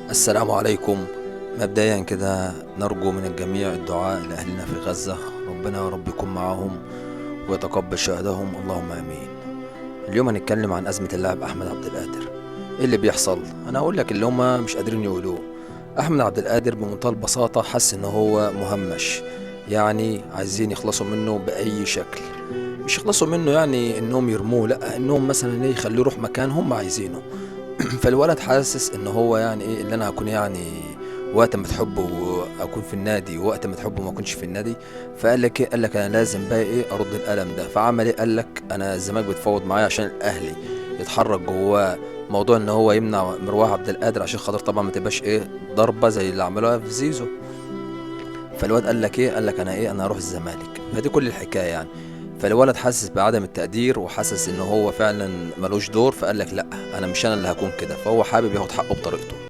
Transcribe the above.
السلام عليكم. مبدئيا كده نرجو من الجميع الدعاء لأهلنا في غزة، ربنا يا رب يكون معاهم ويتقبل شهدهم، اللهم آمين. اليوم هنتكلم عن أزمة اللاعب أحمد عبد القادر. إيه اللي بيحصل؟ أنا هقول لك اللي هما مش قادرين يقولوه. أحمد عبد القادر بمنتهى البساطة حس إن هو مهمش، يعني عايزين يخلصوا منه بأي شكل. مش يخلصوا منه يعني إنهم يرموه، لأ، إنهم مثلا إيه يخلوه يروح مكان هم عايزينه. فالولد حاسس ان هو يعني ايه اللي انا هكون يعني وقت ما تحبه اكون في النادي ووقت ما تحبه ما اكونش في النادي. فقال لك ايه؟ قال لك انا لازم بقى ايه ارد القلم ده. فعمل ايه؟ قال لك انا الزمالك بتفاوض معايا عشان الاهلي يتحرك جواه موضوع ان هو يمنع مروان عبد القادر، عشان خاطر طبعا ما تبقاش ايه ضربه زي اللي عملوها في زيزو. فالواد قال لك ايه؟ قال لك انا ايه انا هروح الزمالك. فدي كل الحكايه يعني. فالولد حاسس بعدم التقدير وحاسس ان هو فعلا ملوش دور، فقال لك لا، انا مش انا اللي هكون كده. فهو حابب ياخد حقه بطريقته.